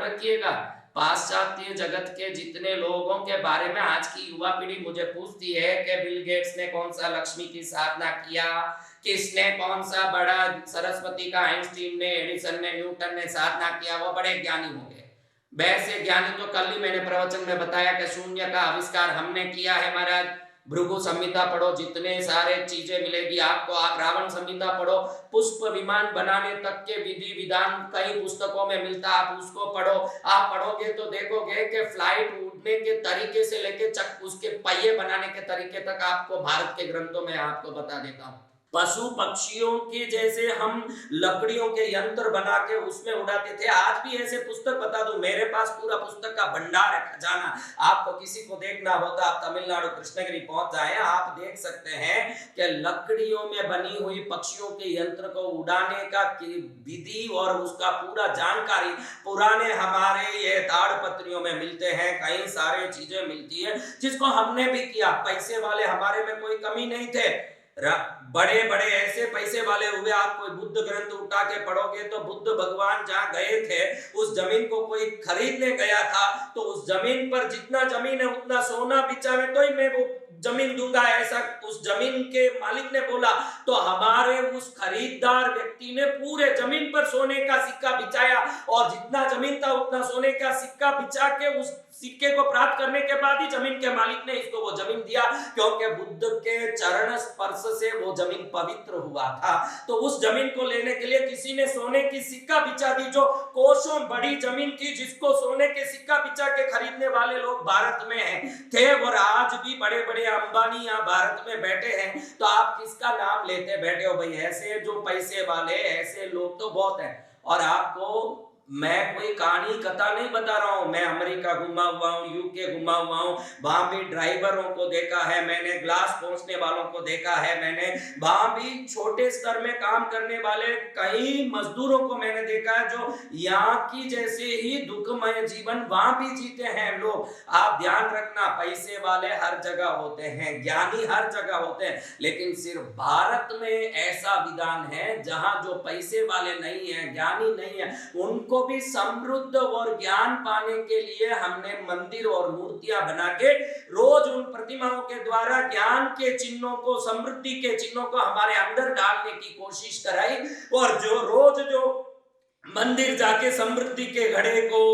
रखिएगा, पाश्चात्य जगत के जितने लोगों के बारे में आज की युवा पीढ़ी मुझे पूछती है कि बिल गेट्स ने कौन सा लक्ष्मी की साधना किया, किसने कौन सा बड़ा, सरस्वती का, आइंस्टीन ने, एडिसन ने, न्यूटन ने साधना किया, वो बड़े ज्ञानी होंगे। वैसे ज्ञानी तो कल ही मैंने प्रवचन में बताया कि शून्य का आविष्कार हमने किया है महाराज। भृगु संहिता पढ़ो, जितने सारे चीजें मिलेगी आपको। आप रावण संहिता पढ़ो, पुष्प विमान बनाने तक के विधि विधान कई पुस्तकों में मिलता, आप उसको पढ़ो। आप पढ़ोगे तो देखोगे कि फ्लाइट उड़ने के तरीके से लेके चक उसके पहिए बनाने के तरीके तक आपको भारत के ग्रंथों में आपको बता देता हूं। पशु पक्षियों के जैसे हम लकड़ियों के यंत्र बना के उसमें उड़ाते थे। आज भी ऐसे पुस्तक बता दूं, मेरे पास पूरा पुस्तक का भंडार है, खजाना। आपको किसी को देखना होता आप तमिलनाडु कृष्णगिरी पहुंच जाएं, आप देख सकते हैं कि लकड़ियों में बनी हुई पक्षियों के यंत्र को उड़ाने का विधि और उसका पूरा जानकारी पुराने हमारे ये ताड़पत्रियों में मिलते हैं। कई सारे चीजें मिलती है जिसको हमने भी किया। पैसे वाले हमारे में कोई कमी नहीं थे, बड़े बड़े ऐसे पैसे वाले हुए। आप कोई बुद्ध ग्रंथ उठा के पढ़ोगे तो बुद्ध भगवान जहां गए थे उस जमीन को कोई खरीदने गया था तो उस जमीन पर जितना जमीन है उतना सोना बिचावे तो ही मैं वो जमीन दूंगा, ऐसा उस जमीन के मालिक ने बोला। तो हमारे उस खरीदार व्यक्ति ने पूरे जमीन पर सोने का सिक्का बिछाया और जितना जमीन था उतना सोने का सिक्का बिछा के उस सिक्के को प्राप्त करने के बाद ही जमीन के मालिक ने इसको वो जमीन दिया, क्योंकि बुद्ध के चरण स्पर्श से वो जमीन पवित्र हुआ था। तो उस जमीन को लेने के लिए किसी ने सोने की सिक्का बिछा दी, जो कोसों बड़ी जमीन थी, जिसको सोने के सिक्का बिछा के खरीदने वाले लोग भारत में हैं थे। और आज भी बड़े बड़े अंबानी यहाँ भारत में बैठे हैं, तो आप किसका नाम लेते बैठे हो भाई? ऐसे जो पैसे वाले, ऐसे लोग तो बहुत हैं। और आपको मैं कोई कहानी कथा नहीं बता रहा हूं, मैं अमेरिका घुमा हुआ हूं, यूके घुमा हुआ हूं, वहां भी ड्राइवरों को देखा है मैंने, ग्लास पहुंचने वालों को देखा है मैंने, वहां भी छोटे स्तर में काम करने वाले कई मजदूरों को मैंने देखा है जो यहाँ की जैसे ही दुखमय जीवन वहां भी जीते हैं लोग। आप ध्यान रखना, पैसे वाले हर जगह होते हैं, ज्ञानी हर जगह होते हैं, लेकिन सिर्फ भारत में ऐसा विधान है जहां जो पैसे वाले नहीं है, ज्ञानी नहीं है, उनको भी समृद्ध और ज्ञान पाने के लिए हमने मंदिर और मूर्तियां बना के रोज उन प्रतिमाओं के द्वारा ज्ञान के चिन्हों को, समृद्धि के चिन्हों को हमारे अंदर डालने की कोशिश कराई। और जो रोज जो मंदिर जाके समृद्धि के घड़े को,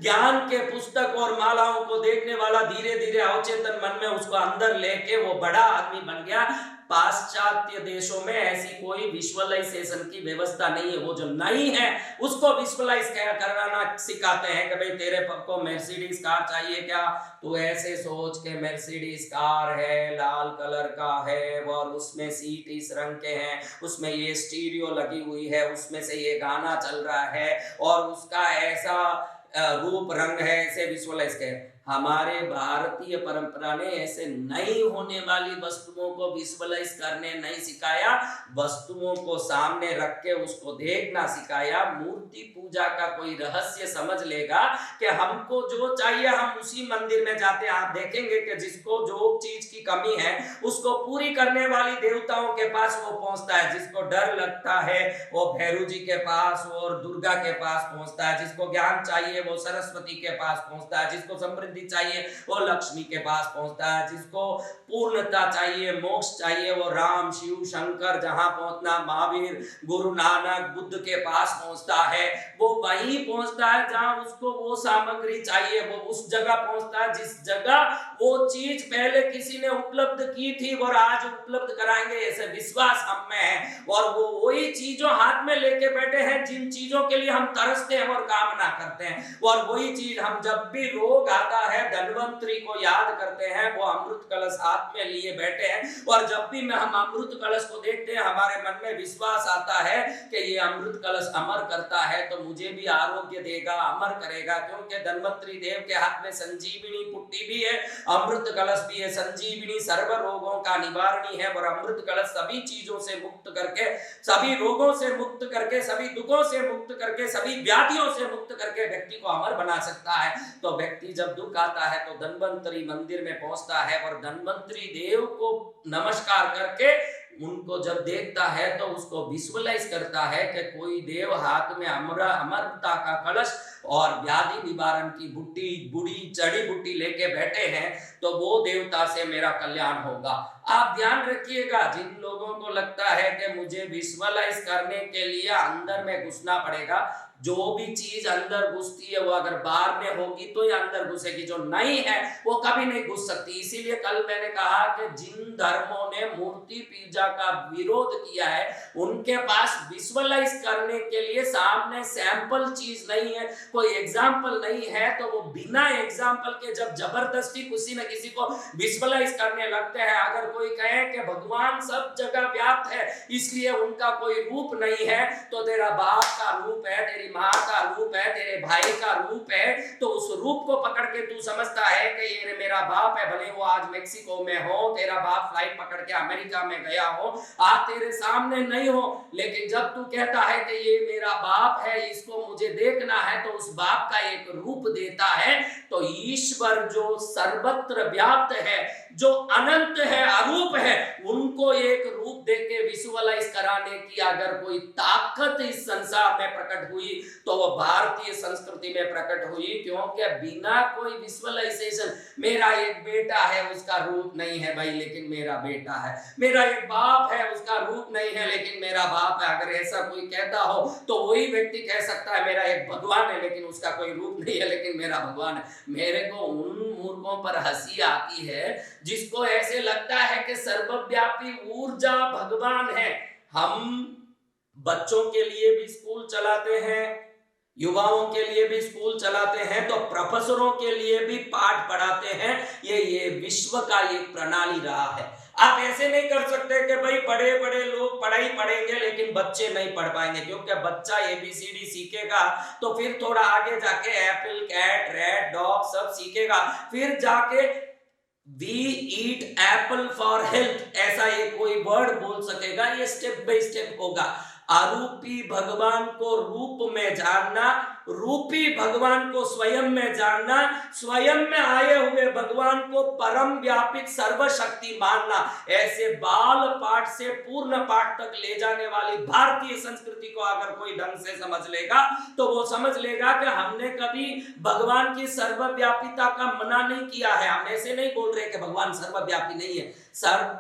ज्ञान के पुस्तक और मालाओं को देखने वाला धीरे धीरे अवचेतन मन में उसको अंदर लेके वो बड़ा आदमी बन गया। पाश्चात्य देशों में ऐसी कोई विजुअलाइजेशन की व्यवस्था नहीं है। वो जो नहीं है उसको विजुअलाइज करवाना सिखाते हैं कि भाई तेरे को मर्सिडीज कार चाहिए क्या, तो ऐसे सोच के मर्सिडीज कार है, लाल कलर का है और उसमें सीट इस रंग के हैं, उसमें ये स्टीरियो लगी हुई है, उसमें से ये गाना चल रहा है और उसका ऐसा रूप रंग है, ऐसे विजुअलाइज कर। हमारे भारतीय परंपरा ने ऐसे नहीं होने वाली वस्तुओं को विजुअलाइज करने नहीं सिखाया, वस्तुओं को सामने रख के उसको देखना सिखाया। मूर्ति पूजा का कोई रहस्य समझ लेगा कि हमको जो चाहिए हम उसी मंदिर में जाते हैं। आप देखेंगे कि जिसको जो चीज की कमी है उसको पूरी करने वाली देवताओं के पास वो पहुंचता है। जिसको डर लगता है वो भैरू जी के पास और दुर्गा के पास पहुंचता है, जिसको ज्ञान चाहिए वो सरस्वती के पास पहुंचता है, जिसको समृद्धि चाहिए वो लक्ष्मी के पास पहुंचता है, जिसको पूर्णता चाहिए, मोक्ष चाहिए, वो राम, शिव, शंकर, जहां पहुंचना, महावीर, गुरु नानक, बुद्ध के पास पहुंचता है। वो वहीं पहुंचता है जहां उसको वो सामग्री चाहिए, वो उस जगह पहुंचता है जिस जगह वो चीज पहले किसी ने उपलब्ध की थी और आज उपलब्ध कराएंगे, ऐसे विश्वास हम में है। और वो वही चीजों हाथ में लेके बैठे हैं जिन चीजों के लिए हम तरसते हैं और कामना करते हैं। और वही चीज हम जब भी रोग आता है धन्वंतरी को याद करते हैं, वो अमृत कलश हाथ में लिए बैठे हैं। और जब भी हम अमृत कलश को देखते हैं हमारे मन में विश्वास आता है कि ये अमृत कलश अमर करता है तो मुझे भी आरोग्य देगा, अमर करेगा, क्योंकि धन्वंतरी देव के हाथ में संजीवनी पुट्टी भी है, अमृत कलश भी है। संजीवनी सर्व रोगों का निवारणी है और अमृत कलश सभी चीजों से मुक्त करके, सभी रोगों से मुक्त करके, सभी दुखों से मुक्त करके, सभी व्याधियों से मुक्त करके व्यक्ति को अमर बना सकता है। तो व्यक्ति जब दुख आता है तो धन्वंतरी मंदिर में पहुंचता है और धन्वंतरी देव को नमस्कार करके उनको जब देखता है तो उसको विजुअलाइज करता है कि कोई देव हाथ में अमरता का कलश और व्याधि निवारण की बूढ़ी जड़ी बूटी लेके बैठे हैं, तो वो देवता से मेरा कल्याण होगा। आप ध्यान रखिएगा, जिन लोगों को लगता है कि मुझे विजुअलाइज करने के लिए अंदर में घुसना पड़ेगा, जो भी चीज अंदर घुसती है वो अगर बाहर में होगी तो ये अंदर घुसेगी, जो नहीं है वो कभी नहीं घुस सकती। इसीलिए कल मैंने कहा कि जिन धर्मों ने मूर्ति पूजा का विरोध किया है, उनके पास विजुअलाइज करने के लिए सामने सैंपल चीज नहीं है, कोई एग्जाम्पल नहीं है, तो वो बिना एग्जाम्पल के जब जबरदस्ती किसी न किसी को विजुअलाइज करने लगते हैं। अगर कोई कहे कि भगवान सब जगह व्याप्त है इसलिए उनका कोई रूप नहीं है, तो तेरा बाप का रूप है, तेरी माँ का रूप है, तेरे भाई का रूप है, तो उस रूप को पकड़ के तू समझता है कि ये मेरा बाप है, भले वो आज मेक्सिको में हो, तेरा बाप फ्लाइट पकड़ के अमेरिका में गया हो, आज तेरे सामने नहीं हो, लेकिन जब तू कहता है कि ये मेरा बाप है, इसको मुझे देखना है, तो उस बाप का एक रूप देता है। तो ईश्वर जो सर्वत्र व्याप्त है, जो अनंत है, अरूप है, उनको एक रूप देके विजुअलाइज कराने की अगर कोई ताकत इस संसार में प्रकट हुई तो वो भारतीय संस्कृति में प्रकट हुई, क्योंकि बिना कोई विजुअलाइजेशन, मेरा एक बेटा है उसका रूप नहीं है भाई लेकिन मेरा बेटा है, मेरा एक बाप है उसका रूप नहीं है लेकिन मेरा बाप है, अगर ऐसा कोई कहता हो तो वही व्यक्ति कह सकता है मेरा एक भगवान है लेकिन उसका कोई रूप नहीं है लेकिन मेरा भगवान है। मेरे को उन मूर्खों पर हंसी आती है जिसको ऐसे लगता है कि सर्वव्यापी ऊर्जा भगवान है। हम बच्चों के लिए भी स्कूल चलाते हैं, युवाओं के लिए भी स्कूल चलाते हैं, तो प्रोफेसरों के लिए भी पाठ पढ़ाते हैं। ये विश्व का एक प्रणाली रहा है। आप ऐसे नहीं कर सकते कि भाई बड़े बड़े लोग पढ़ाई पढ़ेंगे लेकिन बच्चे नहीं पढ़ पाएंगे, क्योंकि बच्चा ABCD सीखेगा तो फिर थोड़ा आगे जाके एप्पल, कैट, रैट, डॉग सब सीखेगा, फिर जाके We eat apple for health ऐसा ये कोई वर्ड बोल सकेगा। ये स्टेप बाय स्टेप होगा। आरूपी भगवान को रूप में जानना, रूपी भगवान को स्वयं में जानना, स्वयं में आए हुए भगवान को परम व्यापित सर्वशक्ति मानना, ऐसे बाल पाठ से पूर्ण पाठ तक ले जाने वाली भारतीय संस्कृति को अगर कोई ढंग से समझ लेगा तो वो समझ लेगा कि हमने कभी भगवान की सर्वव्यापिता का मना नहीं किया है। हम ऐसे नहीं बोल रहे कि भगवान सर्वव्यापी नहीं है।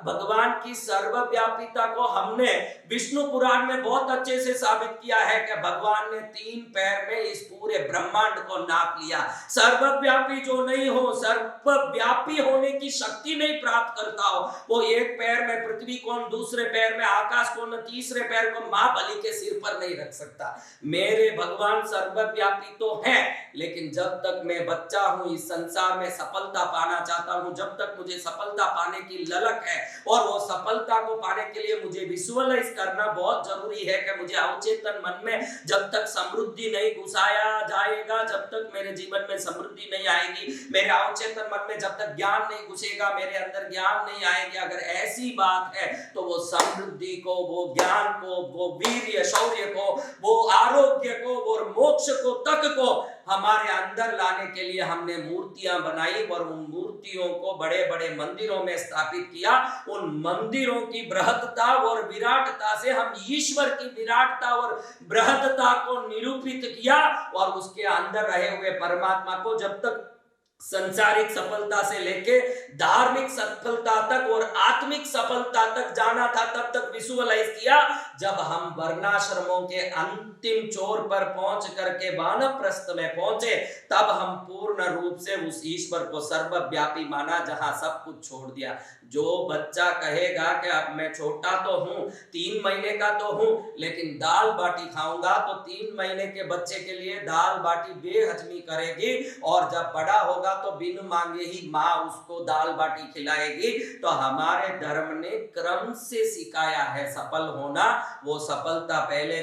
भगवान की सर्वव्यापिता को हमने विष्णु पुराण में बहुत अच्छे से साबित किया है कि भगवान ने 3 पैर में इस पूरे ब्रह्मांड को नाप लिया। सर्वव्यापी जो नहीं हो, सर्वव्यापी होने की शक्ति नहीं प्राप्त करता हो, वो एक पैर में पृथ्वी को, दूसरे पैर में आकाश को, तीसरे पैर को मां बलि के सिर पर नहीं रख सकता। मेरे भगवान सर्वव्यापी तो हैं, लेकिन जब तक मैं बच्चा हूं, इस संसार में सफलता पाना चाहता हूं, जब तक मुझे सफलता पाने की ललक है और वो सफलता को पाने के लिए मुझे विजुअलाइज करना बहुत जरूरी है कि मुझे अवचेतन मन में जब तक समृद्धि नहीं घुसाया जाएगा, जब तक मेरे जीवन में समृद्धि नहीं आएगी, मेरे अवचेतन मन में जब तक ज्ञान नहीं घुसेगा, मेरे अंदर ज्ञान नहीं आएगी। अगर ऐसी बात है तो वो समृद्धि को, वो ज्ञान को, वो वीर्य शौर्य को, वो आरोग्य को, वो मोक्ष को, तक को हमारे अंदर लाने के लिए हमने मूर्तियां बनाई और उन मूर्तियों को बड़े बड़े मंदिरों में स्थापित किया। उन मंदिरों की बृहत्ता और विराटता से हम ईश्वर की विराटता और बृहत्ता को निरूपित किया और उसके अंदर रहे हुए परमात्मा को जब तक संसारिक सफलता से लेके धार्मिक सफलता तक और आत्मिक सफलता तक जाना था, तब तक विजुअलाइज किया। जब हम वर्णाश्रमों के अंतिम छोर पर पहुंच करके वानप्रस्थ में पहुंचे, तब हम पूर्ण रूप से उस ईश्वर को सर्वव्यापी माना, जहां सब कुछ छोड़ दिया। जो बच्चा कहेगा कि अब मैं छोटा तो हूं, 3 महीने का तो हूं, लेकिन दाल बाटी खाऊंगा, तो 3 महीने के बच्चे के लिए दाल बाटी बेहजमी करेगी, और जब बड़ा होगा तो बिन मांगे ही माँ उसको दाल बाटी खिलाएगी। तो हमारे धर्म ने क्रम से सिखाया है सफल होना। वो सफलता पहले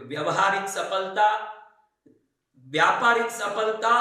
व्यवहारिक सफलता, व्यापारिक सफलता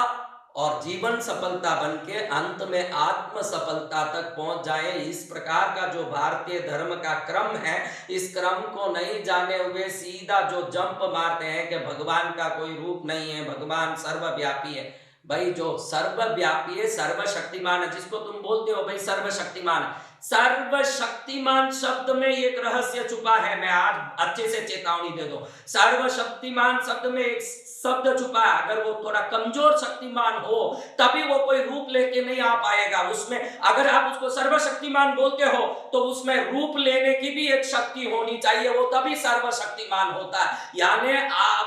और जीवन सफलता बनके अंत में आत्म सफलता तक पहुंच जाए। इस प्रकार का जो भारतीय धर्म का क्रम है, इस क्रम को नहीं जाने हुए सीधा जो जंप मारते हैं कि भगवान का कोई रूप नहीं है, भगवान सर्वव्यापी है। भाई जो सर्वव्यापी है, सर्वशक्तिमान है, जिसको तुम बोलते हो भाई सर्वशक्तिमान है, सर्वशक्तिमान शब्द में एक रहस्य छुपा है। मैं आज अच्छे से चेतावनी दे दूं, सर्वशक्तिमान शब्द में एक शब्द छुपा है। अगर वो थोड़ा कमजोर शक्तिमान हो तभी वो कोई रूप लेके नहीं आ पाएगा। उसमें अगर आप उसको सर्वशक्तिमान बोलते हो तो उसमें रूप लेने की भी एक शक्ति होनी चाहिए, वो तभी सर्वशक्तिमान होता है। यानी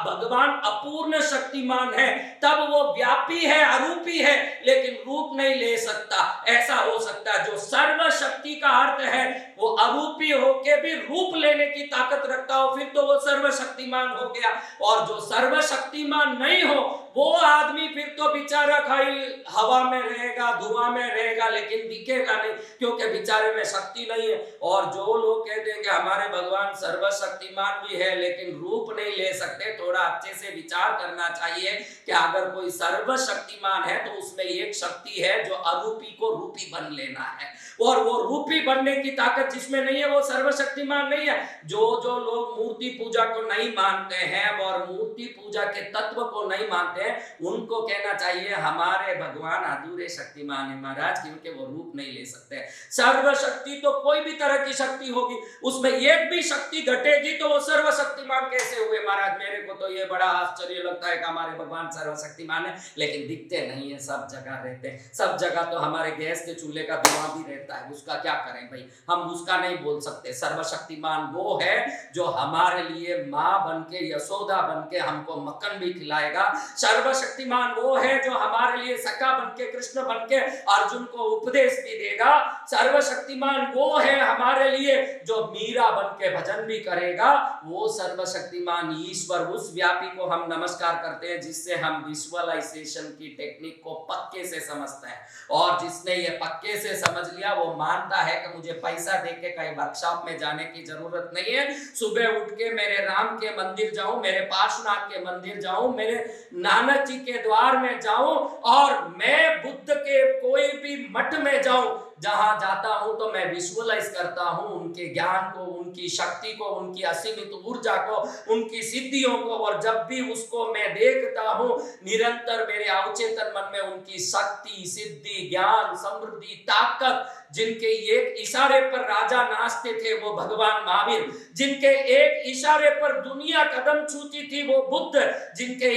भगवान अपूर्ण शक्तिमान है, तब वो व्यापी है, अरूपी है, लेकिन रूप नहीं ले सकता। ऐसा हो सकता है जो सर्वशक्ति का अर्थ है वो अरूपी होके भी रूप लेने की ताकत रखता हो, फिर तो वो सर्वशक्तिमान हो गया। और जो सर्वशक्तिमान नहीं हो वो आदमी फिर तो बेचारा खाली हवा में रहेगा, धुआं में रहेगा, लेकिन दिखेगा नहीं, क्योंकि बेचारे में शक्ति नहीं है। और जो लोग कहते हैं कि हमारे भगवान सर्वशक्तिमान भी है लेकिन रूप नहीं ले सकते, थोड़ा अच्छे से विचार करना चाहिए कि अगर कोई सर्वशक्तिमान है तो उसमें एक शक्ति है जो अरूपी को रूपी बन लेना है, और वो रूपी बनने की ताकत जिसमें नहीं है वो सर्वशक्तिमान नहीं है। जो लोग मूर्ति पूजा को नहीं मानते हैं और मूर्ति पूजा के तत्व को नहीं मानते हैं, उनको कहना चाहिए हमारे भगवान अधूरे शक्तिमान है महाराज, क्योंकि वो रूप नहीं ले सकते। सर्वशक्ति तो कोई भी तरह की शक्ति होगी, उसमें एक भी शक्ति घटेगी तो वो सर्वशक्तिमान कैसे हुए महाराज? मेरे को तो ये बड़ा आश्चर्य लगता है कि हमारे भगवान सर्वशक्तिमान है लेकिन दिखते नहीं है, सब जगह रहते हैं। सब जगह तो हमारे गैस के चूल्हे का धुआं भी रहता है, उसका क्या करें भाई? हम उसका नहीं बोल सकते। सर्वशक्तिमान वो है जो हमारे लिए माँ बनके, यशोदा बनके हमको मक्खन भी खिलाएगा। सर्वशक्तिमान वो है जो हमारे लिए सखा बनके, कृष्ण बनके अर्जुन को उपदेश भी देगा। सर्वशक्तिमान वो है हमारे लिए जो मीरा बनके भजन भी करेगा। वो सर्वशक्तिमान ईश्वर, उस व्यापी को हम नमस्कार करते हैं जिससे हम विजुअलाइजेशन की टेक्निक को पक्के से समझते हैं। और जिसने ये पक्के से समझ लिया वो मानता है कि मुझे पैसा देके कहीं वर्कशॉप में जाने की जरूरत नहीं है। सुबह उठ के मेरे राम के मंदिर जाऊं, मेरे पार्श्वनाथ के मंदिर जाऊं, मेरे नानक जी के द्वार में जाऊं, और मैं बुद्ध के कोई भी मठ में जाऊं, जहां जाता हूं तो मैं विजुअलाइज करता हूं उनके ज्ञान को, उनकी शक्ति को, उनकी असीमित ऊर्जा को, उनकी सिद्धियों को। और जब भी उसको मैं देखता हूं निरंतर मेरे अवचेतन मन में उनकी शक्ति, सिद्धि, ज्ञान, समृद्धि, ताकत, जिनके एक इशारे पर राजा नाचते थे वो भगवान महावीर, जिनके एक इशारे पर दुनिया कदम छूती थी वो बुद्ध, जिनके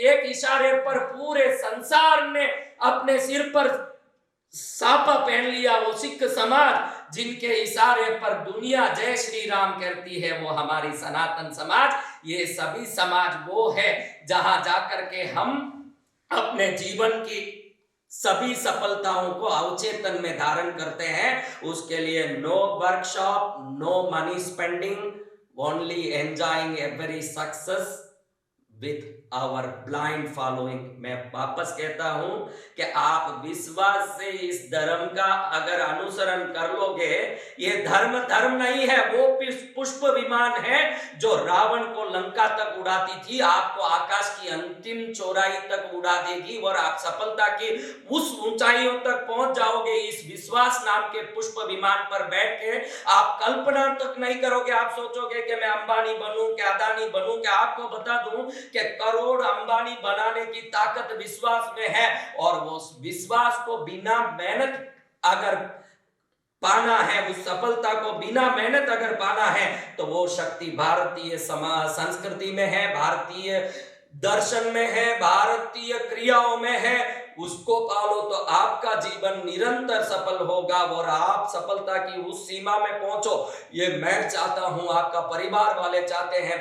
एक इशारे पर पूरे संसार ने अपने सिर पर सापा पहन लिया वो सिख समाज, जिनके इशारे पर दुनिया जय श्री राम कहती है वो हमारी सनातन समाज। ये सभी समाज वो है जहां जाकर के हम अपने जीवन की सभी सफलताओं को अवचेतन में धारण करते हैं। उसके लिए no workshop, no money spending, only enjoying every success with our blind following. मैं वापस कहता हूं कि आप विश्वास से इस धर्म का अगर अनुसरण कर लोगे, ये धर्म नहीं है, वो पुष्प विमान है जो रावण को लंका तक उड़ाती थी, आपको आकाश की अंतिम चौड़ाई तक उड़ा देगी और आप सफलता की उस ऊंचाइयों तक पहुंच जाओगे। इस विश्वास नाम के पुष्प विमान पर बैठ के आप कल्पना तक नहीं करोगे। आप सोचोगे कि मैं अंबानी बनूं, क्या अदानी बनूं, क्या? आपको बता दूं कि करोड़ अंबानी बनाने की ताकत विश्वास में है, और वो विश्वास को बिना मेहनत अगर पाना है, उस सफलता को बिना मेहनत अगर पाना है, तो वो शक्ति भारतीय समाज संस्कृति में है, भारतीय दर्शन में है, भारतीय क्रियाओं में है। उसको पालो तो आपका जीवन निरंतर सफल होगा और आप सफलता की उस सीमा में पहुंचो। ये मैं चाहता हूं, आपका परिवार वाले चाहते हैं।